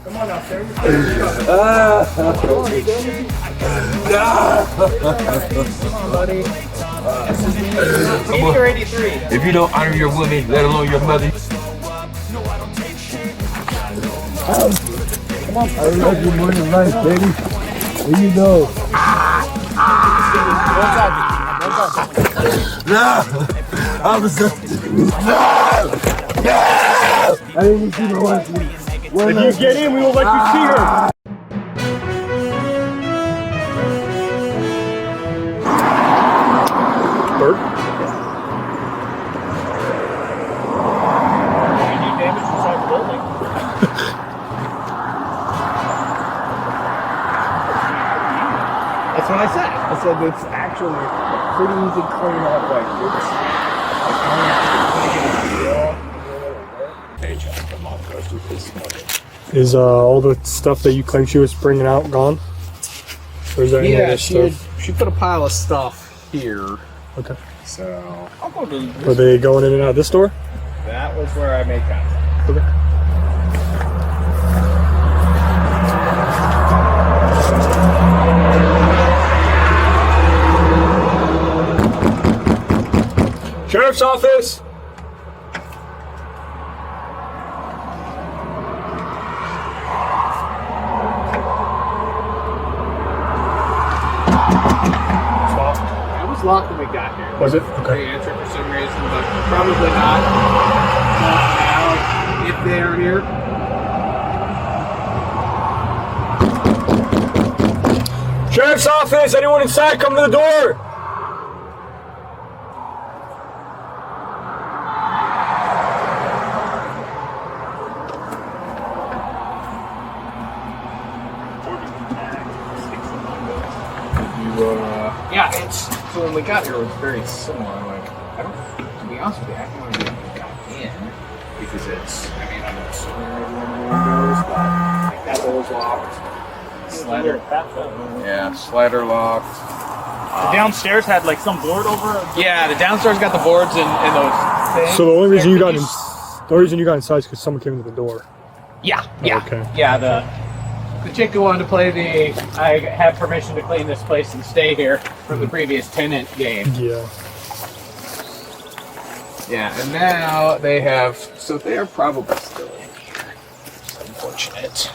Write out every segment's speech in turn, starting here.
Come on now, sir. Come on, buddy. 80 or 83? If you don't honor your woman, let alone your mother. Come on. I love you more than life, baby. There you go. No! I was no! I didn't see the one. If you get in, we will let you see her. Bird? You do damage inside the building. That's what I said. I said it's actually pretty easy to clean up. Is all the stuff that you claimed she was bringing out gone? Or is there any other stuff? She put a pile of stuff here. Okay. So I'll go to this. Were they going in and out of this door? That was where I made contact. Okay. Sheriff's office! It was locked when we got here. Was it? They Okay. answered for some reason, but probably not now if they are here. Sheriff's office! Anyone inside, come to the door! Yeah, so when we got here, it was very similar. Like, I don't, to be honest with you, I don't want to get got in because it's, I mean, I'm assuming everyone goes, but like that door's locked. Slider. Yeah, slider locked. The downstairs had like some board over it. Yeah, the downstairs got the boards and those things. So the only reason you got in, the reason you got inside is because someone came to the door. Yeah. Okay. Yeah, the chick who wanted to play I have permission to clean this place and stay here from the previous tenant game. Yeah. Yeah, and now they have, so they are probably still in here. It's unfortunate.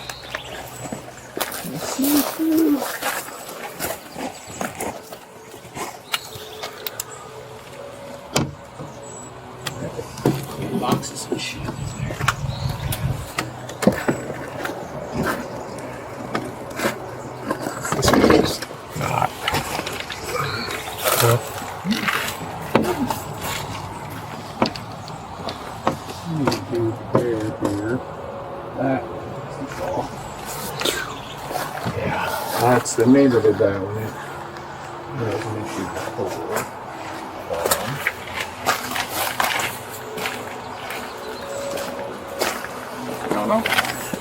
Boxes and shit in there. This one's not. Yeah, that's the neighbor did that one. There's an issue before.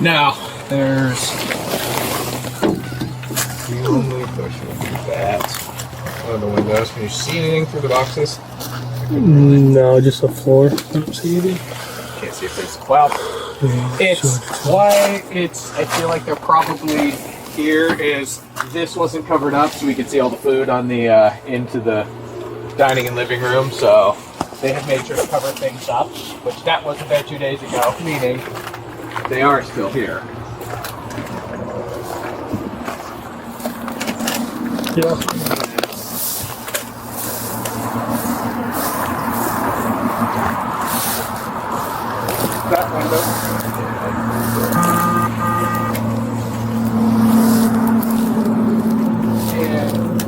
Now, there's the only question with that. On the windows, can you see anything through the boxes? No, just a floor. Don't see anything. Can't see if there's well. It's why it's. I feel like they're probably here. Is this wasn't covered up, so we could see all the food on the into the dining and living room. So they have made sure to cover things up, which that wasn't there 2 days ago. Meaning they are still here. Yeah. That window.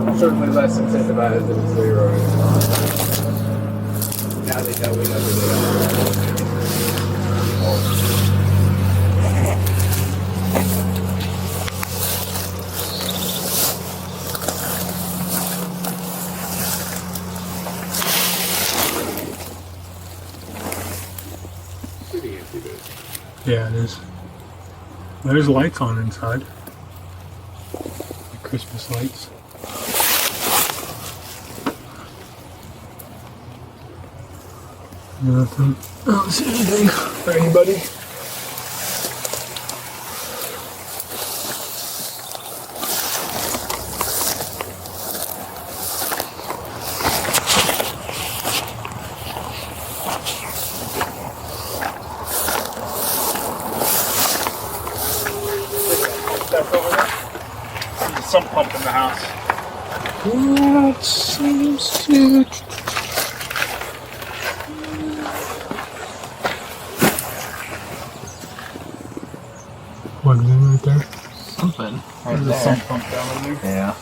And certainly less incentivized than the Leroy. Now they know we know who they are. Yeah, it is. There's lights on inside. The Christmas lights. Nothing. I don't see anything for anybody. That's over there. There's a sump pump in the house. That seems to. Plugged in right there. Something. There's a sump pump down in there. Yeah.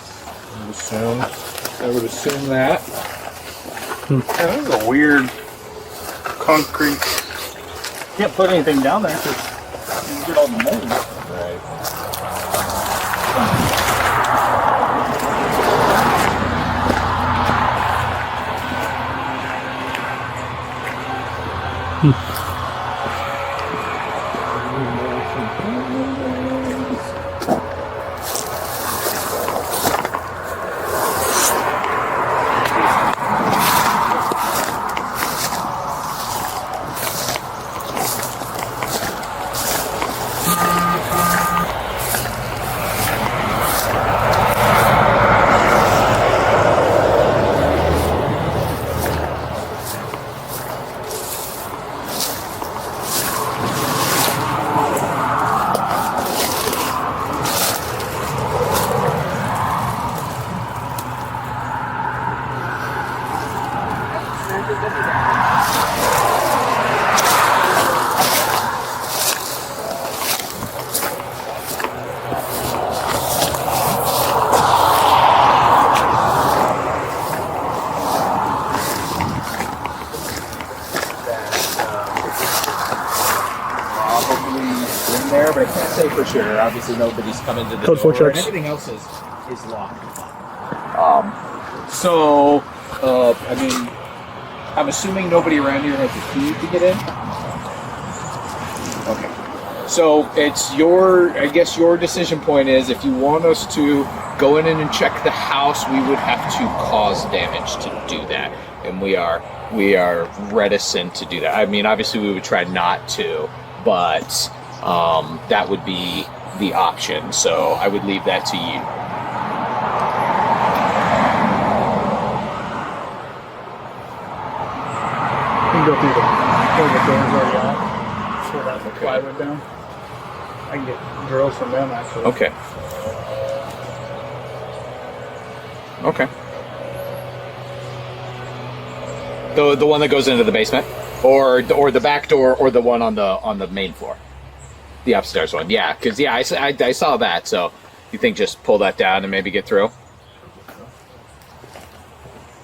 I would assume that. Yeah, that was a weird concrete. Can't put anything down there because you get all the mold. Right. There, but I can't say for sure. Obviously, nobody's come into the Code 4 door, and checks. everything else is locked. I mean, I'm assuming nobody around here has a key to get in. Okay. So it's I guess your decision point is if you want us to go in and check the house, we would have to cause damage to do that, and we are reticent to do that. I mean, obviously, we would try not to, but. That would be the option, so I would leave that to you. You can go through the doors already out. Pull that plywood down. I can get drills from them actually. Okay. Okay. The one that goes into the basement, or the back door, or the one on the main floor. The upstairs one, yeah, because I saw that. So, you think just pull that down and maybe get through?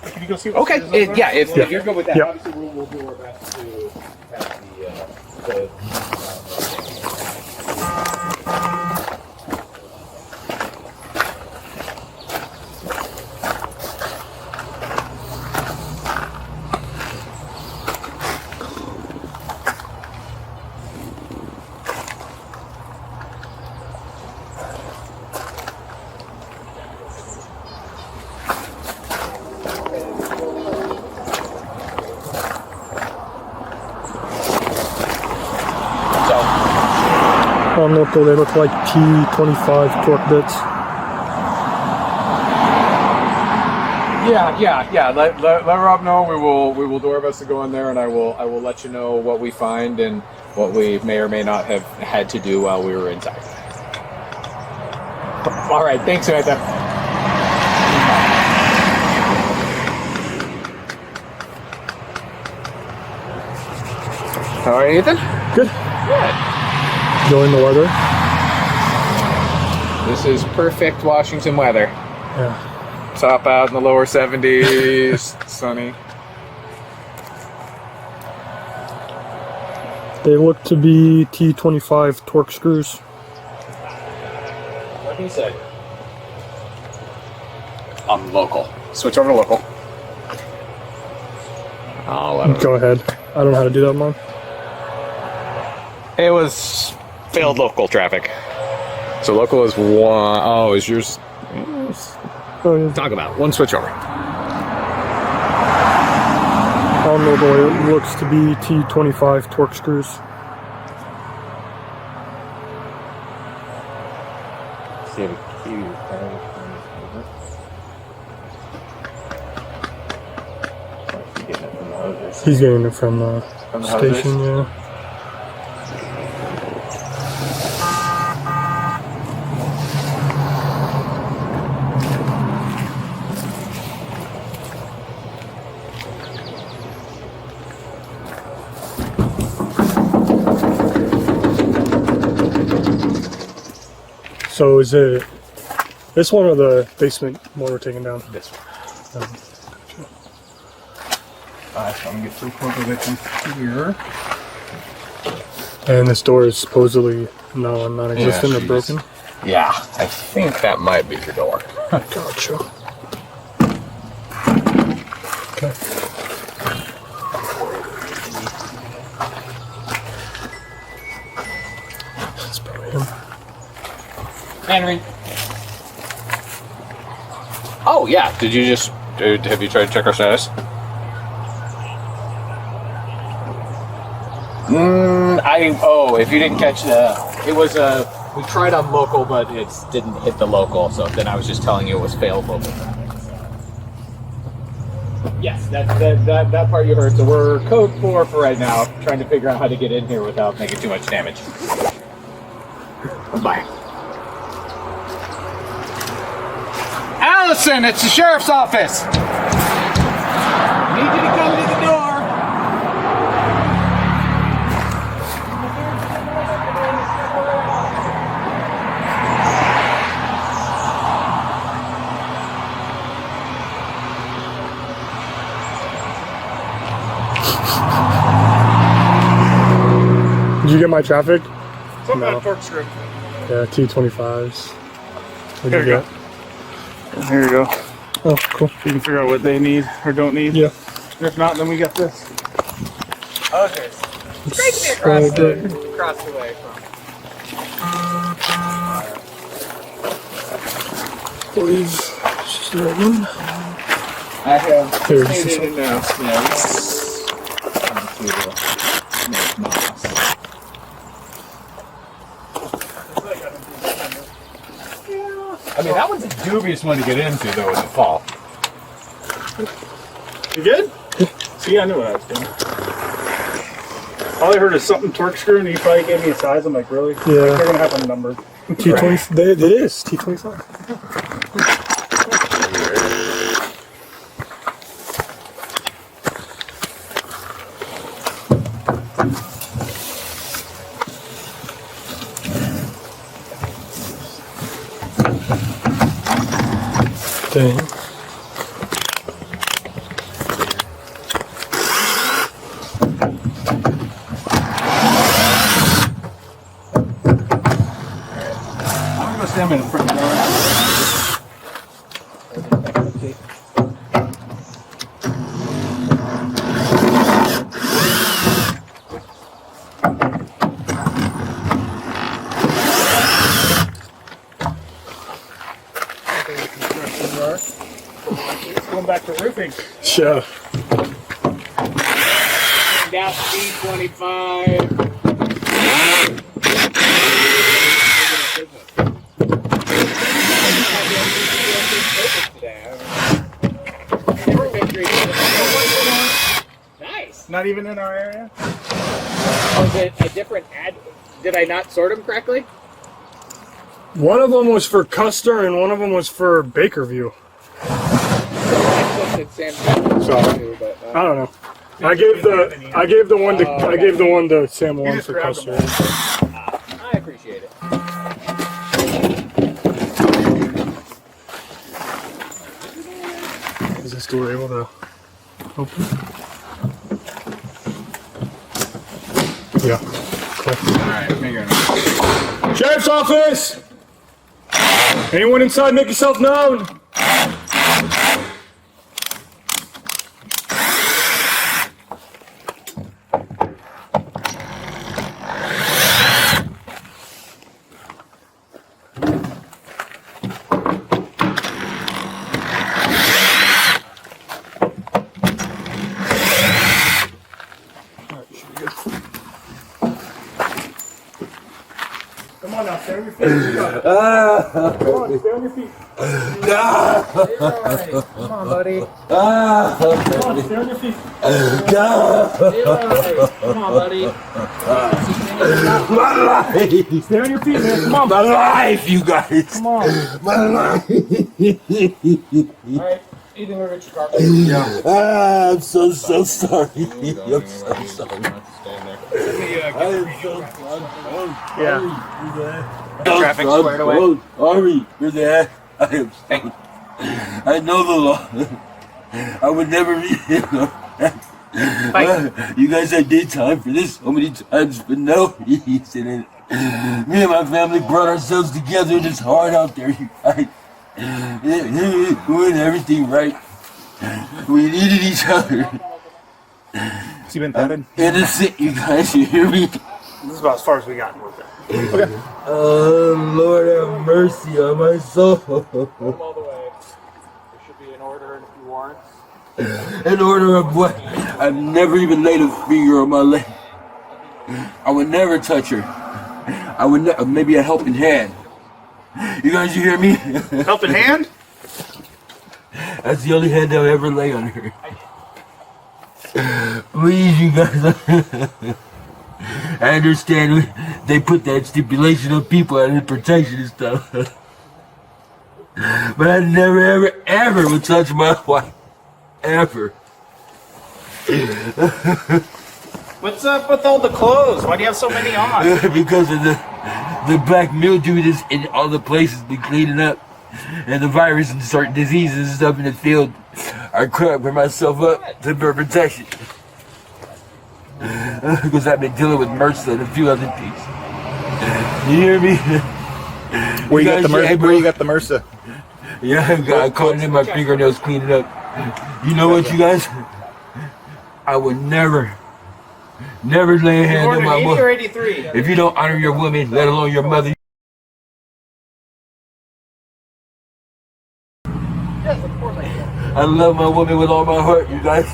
Can you go see what Okay, if you're good with that, Yeah. obviously we'll do our best to have the On local, they look like T25 torque bits. Yeah. Let Rob know. We will do our best to go in there, and I will let you know what we find and what we may or may not have had to do while we were inside. All right, thanks, Samantha. All right, Ethan. Good. Good. Enjoying the weather. This is perfect Washington weather. Yeah. Top out in the lower 70s, sunny. They look to be T25 torque screws. What he said. I'm local. Switch over to local. I'll let him. Go ahead. I don't know how to do that, Mom. It was failed local traffic. So local is one. Oh, is yours? Oh, yeah. Talk about one switch over. On local, it looks to be T25 torque screws. He's getting it from the station, yeah. So is it this one or the basement one we're taking down? This one. So I'm gonna get so close with it from here. And this door is supposedly non-existent or broken. Yeah, I think that might be the door. Gotcha. Okay. That's probably him. Henry. Oh yeah, did you just have you tried to check our status? If you didn't catch it was we tried on local, but it didn't hit the local. So then I was just telling you it was failed local traffic. So. Yes, that part you heard. So we're code 4 for right now, trying to figure out how to get in here without making too much damage. Bye. Allison, it's the sheriff's office. Need you to come to the door. Did you get my traffic? Something No. about torque script. Yeah, T25s. What Here did you you go. Here you go. Oh, cool. You can figure out what they need or don't need. Yeah. If not, then we got this. Okay. Great to be across the way from. Please. Just the right one. I have Here, made this it in now. I mean, that one's a dubious one to get into, though, in the fall. You good? See, I knew what I was doing. All I heard is something torque screw, and you probably gave me a size. I'm like, really? Yeah. They're gonna have a number. T20. It is T25. Dang. I'm gonna stand in front of the door. Going back to roofing. Sure. Down C25. Nice. Not even in our area? Was it a different ad? Did I not sort them correctly? One of them was for Custer and one of them was for Bakerview. I looked at San Francisco too, but I don't know. I gave the one to Sam You one just for grabbed Custer. them. I appreciate it. Is this door able to open? Yeah. Cool. Alright, figure it out. Sheriff's office! Anyone inside, make yourself known! Come on now, stay on your feet. Come on, stay on your feet. Come on, buddy. Come on, stay on your feet. Come on, buddy. My life! Stay on your feet, man. Come on. My life, you guys! Come on. My life! Alright, Ethan, go get your car. I'm so sorry. I'm so sorry. Stand there. I'm so sorry. Yeah. Traffic squared away. Oh, Ari, you're the I am stoned. I know the law. I would never be here. You guys have did time for this so many times, but no, he said it. Me and my family brought ourselves together. It's hard out there, you guys. Doing everything right. We needed each other. Has he been thudded? Innocent, you guys, you hear me? This is about as far as we got with it. Okay. Lord have mercy on my soul. All the way. There should be an order and a few warrants. An order of what? I've never even laid a finger on my leg. I would never touch her. I would maybe a helping hand. You guys, you hear me? Helping hand? That's the only hand I'll ever lay on her. Please, you guys. I understand they put that stipulation on people and protection and stuff. But I never, ever, ever would touch my wife. Ever. What's up with all the clothes? Why do you have so many on? Because of the black mildew that's in all the places been cleaning up. And the virus and certain diseases and stuff in the field. I cover myself up for protection. Because I've been dealing with MRSA and a few other things. You hear me? Where you got the MRSA? Where you got the MRSA? Yeah, I caught it in my fingernails cleaning up. You know what, you guys? I would never lay a hand on my woman. If you don't honor your woman, let alone your mother. I love my woman with all my heart, you guys.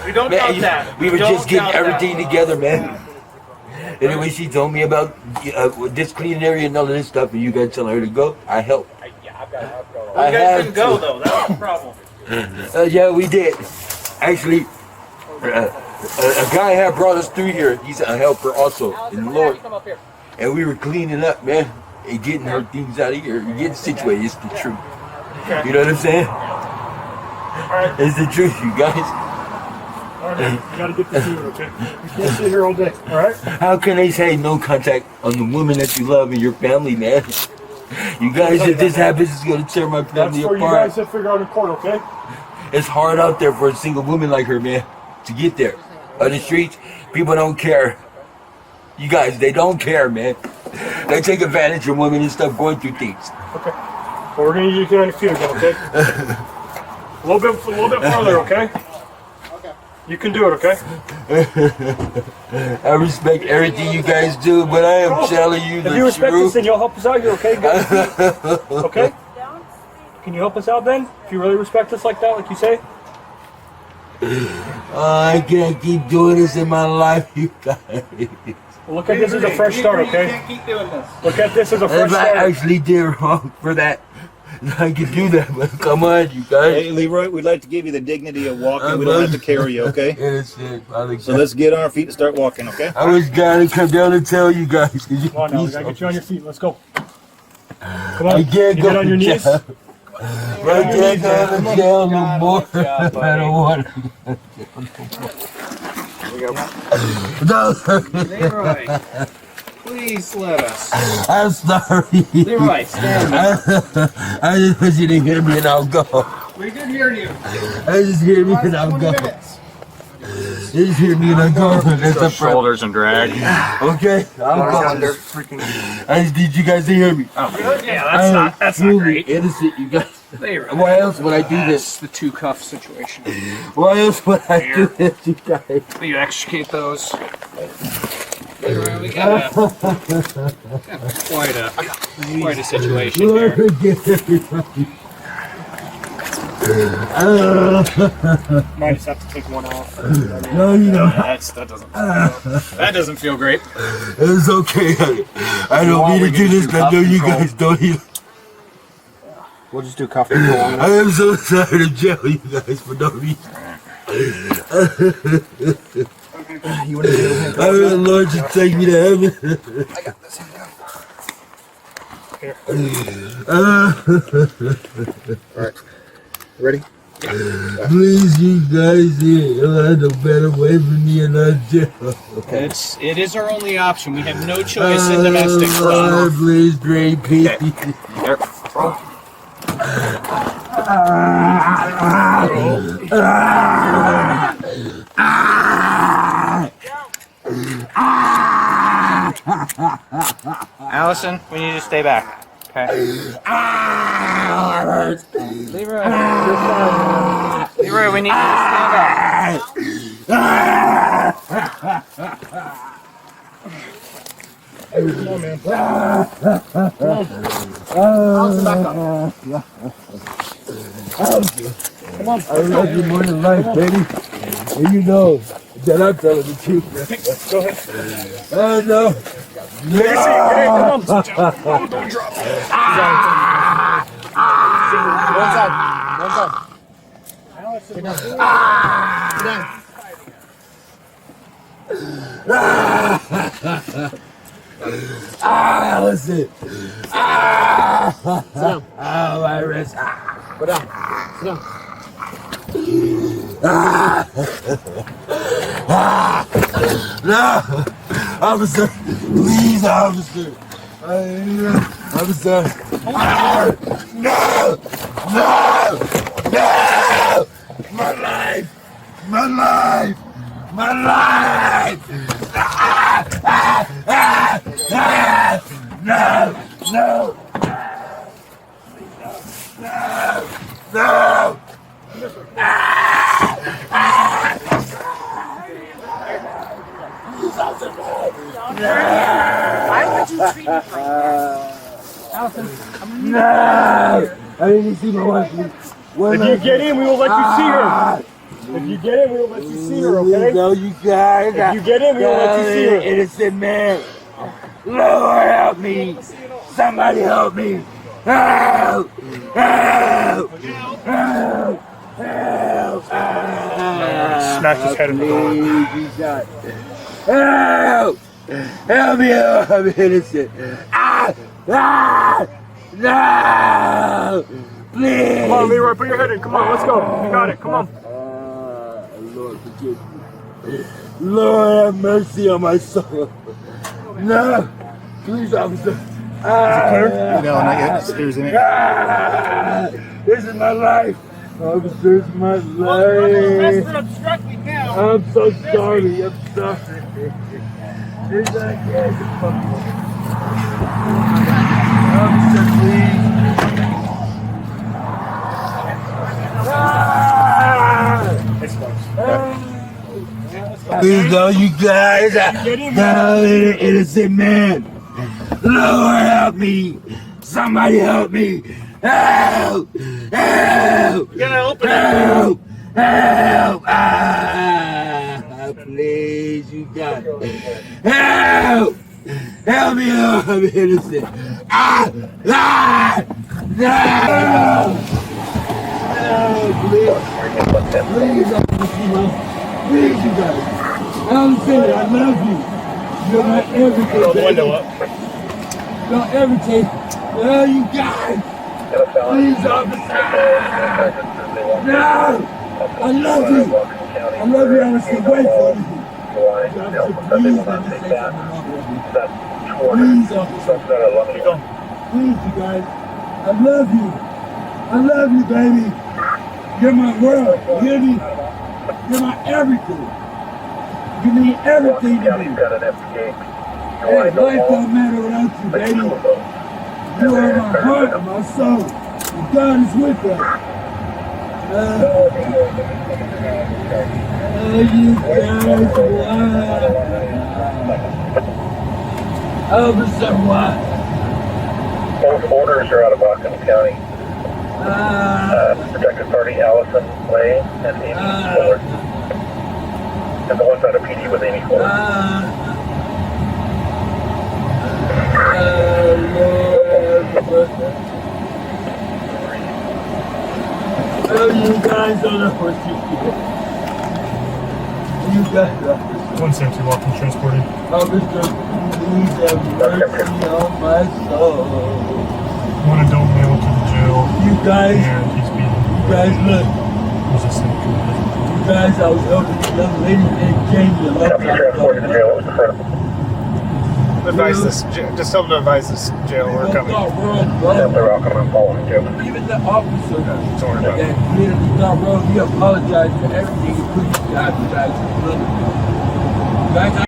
We don't Man, count that. we were just getting everything together, man. Anyway, she told me about this cleaning area and all of this stuff, and you guys tell her to go. I help. You guys didn't go, though. That was the problem. Yeah, we did. Actually, a guy had brought us through here. He's a helper also in the Lord. And we were cleaning up, man, and getting her things out of here. Getting situated. It's the truth. Okay. You know what I'm saying? Alright. It's the truth, you guys. Alright, you gotta get this here, okay? You can't sit here all day, alright? How can they say no contact on the woman that you love and your family, man? You guys, if this happens, it's gonna tear my That's family for you apart. guys to figure out in court, okay? It's hard out there for a single woman like her, man, to get there. On the streets, people don't care. You guys, they don't care, man. They take advantage of women and stuff going through things. Okay. Well, we're gonna need you to get on your feet again, okay? a little bit further, okay? Okay. You can do it, okay? I respect everything you guys do, but I am telling you the If you respect truth. us, then you'll help us out here, okay? Okay? Can you help us out then? If you really respect us like that, like you say? I can't keep doing this in my life, you guys. Well, look at this as a fresh start, You okay? can't keep doing this. Look at this as a fresh If I start. actually did wrong for that, I can do that, but come on, you guys. Hey, Leroy, we'd like to give you the dignity of walking. We don't have to carry you, okay? Innocent, Father So God. let's get on our feet and start walking, okay? I was gonna come down and tell you guys. 'Cause you Come on now, we piece gotta of get you on your feet. Let's go. Come I on, can't you go get on your knees. down. I can't go to jail no more. I don't want to. No, Leroy, please let us. I'm sorry. Leroy, stand up. I just want you to hear me and I'll go. We did hear you. I just hear me and I'll go. Just hear me and I'll go. That's a problem. Shoulders and drag. Okay, I'm going. I just need you guys to hear me. Yeah, that's not great. Innocent, you guys. Leroy. Why else would I do this? The two cuff situation. Why else would I do this, you guys? Will you extricate those? Leroy, we got quite a situation Lord, here. forgive everybody. Might just have to take one off. No, you don't. That doesn't feel great. It's okay. I don't mean to do this, but I know you guys don't either. We'll just do cuff control. I am so sorry to jail you guys for no reason. You want to do it? I mean, the Lord just take me to heaven. I got this handcuff. Here. All right. Ready? Please, you guys, you'll have no better way for me in that jail. It is our only option. We have no choice in domestic. Please, great people. Allison, we need to stay back. Okay. Leroy, we need you to stand back. Come on, man. Come on. I love you more than life, baby. And you know that I'm telling the truth. Go ahead. Oh, no. Hey, come on. Don't drop. One side. Sit down. Allison. Sit down. My wrist. Go down. Sit down. No! Officer! Please, officer! Officer! No! No! No! My life! My life! My life! No! No! No! No! Why would you treat me like that? Allison, No! I didn't see my wife. If you get in, we will let you see her. If you get in, we will let you see her, okay? No, you guys. If you get in, we will let you see her. Innocent man. Lord, help me. Somebody help me. Help! Help! Help! Help! Smacked his head in the door. Help! Help me! I'm innocent. No! Please! Come on, Leroy, put your head in. Come on, let's go. You got it. Come on. Lord, forgive me. Lord, have mercy on my soul. No! Please, officer. Clear? No, not yet. There's in it. This is my life. Officer, this is my life. I'm so sorry. I'm sorry. This is not good. Officer, please. Please, no, you guys. No, innocent man. Lord, help me. Somebody help me. Help! Help! You gotta open it. Help! Help! Please, you got it. Help! Help me! I'm innocent. No! Please, please, you guys. I'm saying I love you. You're my everything. Throw the window up. You're everything. Oh, you guys. Please, officer. No! I love you. I love you. I was waiting for you. Please, let me say something. Please, officer. Keep going. Please, you guys. I love you. I love you, baby. You're my world. You hear me? You're my everything. You mean everything to me. Hey, life don't matter without you, baby. You are my heart and my soul. And God is with us. You guys, why? Officer, why? Both orders are out of Rockland County. Protected party Allison Lay and Amy Fuller. And the one's out of PD with Amy Fuller. Oh, you guys don't know what you do. You guys are. 170 walking transported. Officer, please have mercy on my soul. One adult male to the jail. You guys, And he's being. look. He's just like, Guys, I was helping the young lady and changed the left After transported to jail, it was in front of Advise this. Just tell them to advise this jail. We're coming. them. They're all coming and following too. Even the officer Don't worry about it. that clearly thought, bro, he apologized for everything. He put you guys. Guys,